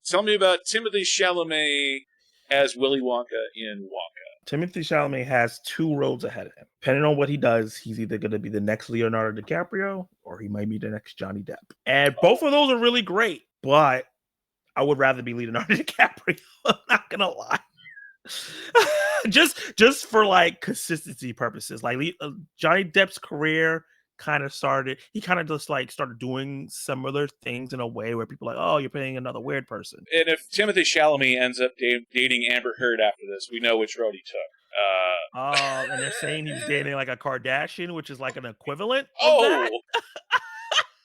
Tell me about Timothée Chalamet as Willy Wonka in Wonka. Timothée Chalamet has 2 roads ahead of him. Depending on what he does, he's either going to be the next Leonardo DiCaprio or he might be the next Johnny Depp. And both of those are really great, but I would rather be Leonardo DiCaprio. I'm not going to lie. just for like consistency purposes. Like Johnny Depp's career kind of started, he kind of just like started doing similar things in a way where people are like, oh, you're playing another weird person. And if Timothée Chalamet ends up dating Amber Heard after this, we know which road he took. And they're saying he was dating like a Kardashian, which is like an equivalent of Oh,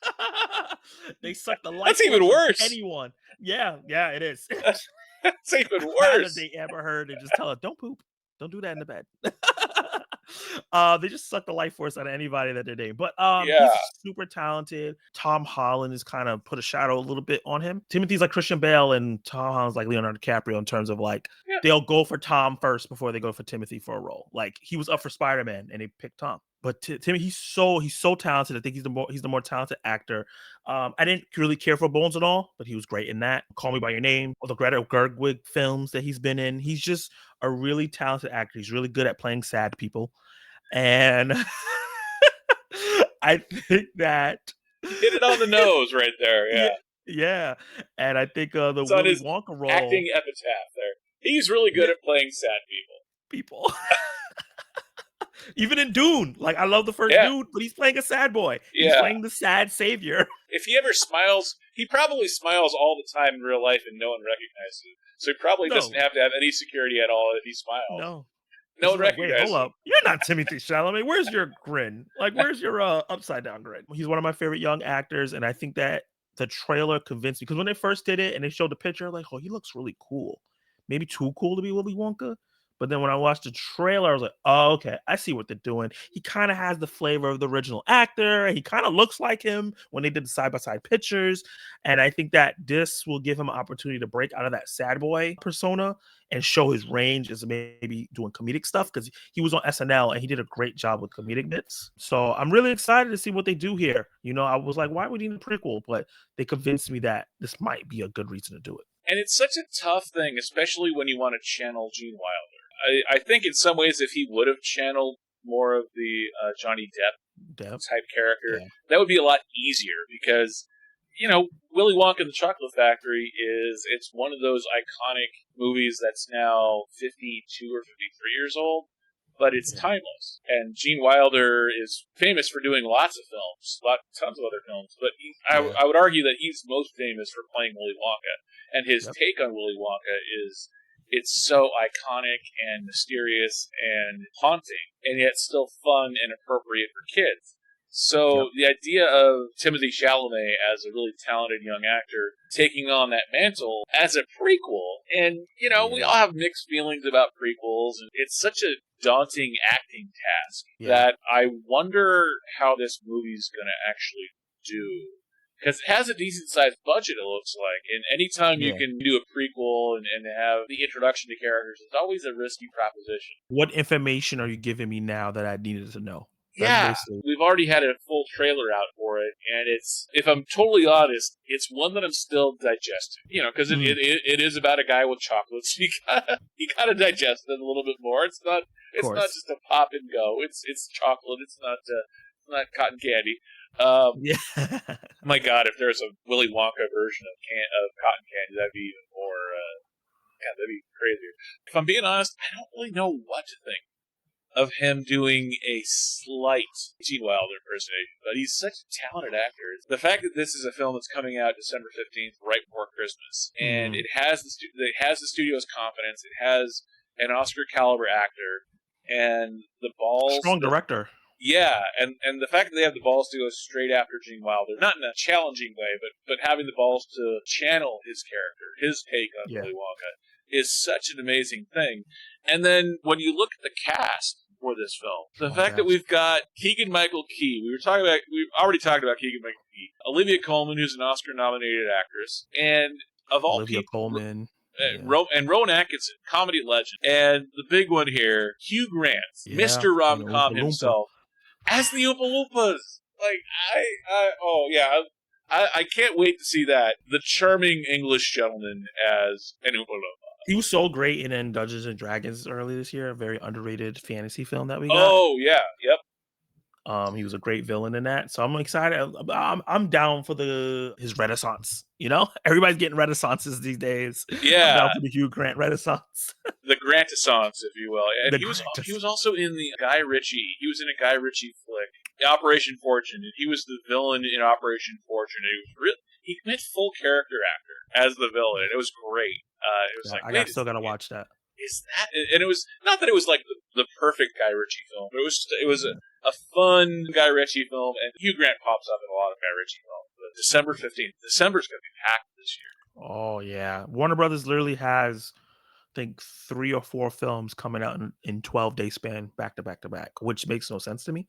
that. They suck the life. That's even worse. Anyone? Yeah, it is. That's even worse. They Amber Heard and just tell her, don't poop, don't do that in the bed. They just suck the life force out of anybody that they're dating. But he's super talented. Tom Holland has kind of put a shadow a little bit on him. Timothy's like Christian Bale and Tom Holland's like Leonardo DiCaprio in terms of like they'll go for Tom first before they go for Timothy for a role. Like he was up for Spider-Man and they picked Tom. But Timmy, he's so talented. I think he's the more talented actor. I didn't really care for Bones at all, but he was great in that. Call Me by Your Name, or the Greta Gerwig films that he's been in. He's just a really talented actor. He's really good at playing sad people, and I think that hit it on the nose right there. Yeah. And I think the Willy Wonka role, acting epitaph there. He's really good at playing sad people. Even in Dune, like I love the first Dune, but he's playing a sad boy. He's playing the sad savior. If he ever smiles, he probably smiles all the time in real life and no one recognizes it. So he probably doesn't have to have any security at all if he smiles. No one recognizes him. Hold up. You're not Timothée Chalamet. Where's your grin? Like, where's your upside down grin? He's one of my favorite young actors, and I think that the trailer convinced me. Because when they first did it and they showed the picture, like, oh, he looks really cool. Maybe too cool to be Willy Wonka. But then when I watched the trailer, I was like, oh, okay, I see what they're doing. He kind of has the flavor of the original actor. He kind of looks like him when they did the side-by-side pictures. And I think that this will give him an opportunity to break out of that sad boy persona and show his range as maybe doing comedic stuff, because he was on SNL and he did a great job with comedic bits. So I'm really excited to see what they do here. You know, I was like, why would he need a prequel? But they convinced me that this might be a good reason to do it. And it's such a tough thing, especially when you want to channel Gene Wilder. I think in some ways, if he would have channeled more of the Johnny Depp type character, that would be a lot easier because, you know, Willy Wonka and the Chocolate Factory it's one of those iconic movies that's now 52 or 53 years old, but it's timeless. And Gene Wilder is famous for doing lots of films, tons of other films, but I would argue that he's most famous for playing Willy Wonka. And his take on Willy Wonka is it's so iconic and mysterious and haunting, and yet still fun and appropriate for kids. So the idea of Timothée Chalamet as a really talented young actor taking on that mantle as a prequel, and, you know, we all have mixed feelings about prequels, and it's such a daunting acting task that I wonder how this movie's going to actually do. Because it has a decent-sized budget, it looks like. And anytime you can do a prequel and have the introduction to characters, it's always a risky proposition. What information are you giving me now that I needed to know? We've already had a full trailer out for it, and it's, if I'm totally honest, it's one that I'm still digesting. You know, because it is about a guy with chocolates. You gotta digest it a little bit more. It's not just a pop and go. It's chocolate. It's not cotton candy. My God, if there's a Willy Wonka version of cotton candy, that'd be even more. That'd be crazier. If I'm being honest, I don't really know what to think of him doing a slight Gene Wilder impersonation, but he's such a talented actor. The fact that this is a film that's coming out December 15th, right before Christmas, and it has the studio's confidence, it has an Oscar caliber actor, and the balls, strong director. Yeah, and the fact that they have the balls to go straight after Gene Wilder, not in a challenging way, but having the balls to channel his character, his take on Willy Wonka, is such an amazing thing. And then when you look at the cast for this film, the fact that we've got Keegan-Michael Key, we've already talked about Keegan-Michael Key, Olivia Colman, who's an Oscar-nominated actress, and of all Olivia Colman. And Rowan Atkinson, comedy legend, and the big one here, Hugh Grant, Mr. Rom-Com himself, as the Oompa Loompas. Like, I can't wait to see that. The charming English gentleman as an Oompa Loompa. He was so great in Dungeons and Dragons early this year, a very underrated fantasy film that we got. Oh yeah, yep. He was a great villain in that, so I'm excited. I'm down for his renaissance. You know, everybody's getting renaissances these days. Yeah, I'm down for the Hugh Grant renaissance, the Grant-assance, if you will. And he was also in the Guy Ritchie. He was in a Guy Ritchie flick, Operation Fortune, and he was the villain in Operation Fortune. He went full character actor as the villain. It was great. It was I still gotta watch that. Is that? And it was not that it was like the perfect Guy Ritchie film, but it was a fun Guy Ritchie film, and Hugh Grant pops up in a lot of Guy Ritchie films. But December 15th, December's going to be packed this year. Oh yeah, Warner Brothers literally has, I think, 3 or 4 films coming out in 12-day span, back to back to back, which makes no sense to me.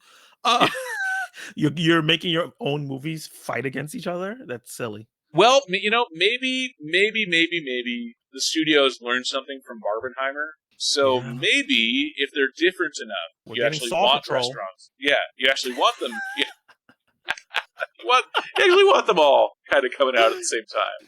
You're making your own movies fight against each other. That's silly. Well, maybe the studios learned something from Barbenheimer. So maybe if they're different enough, you actually want restaurants. Yeah, you actually want them. Yeah. You actually want them all kind of coming out at the same time.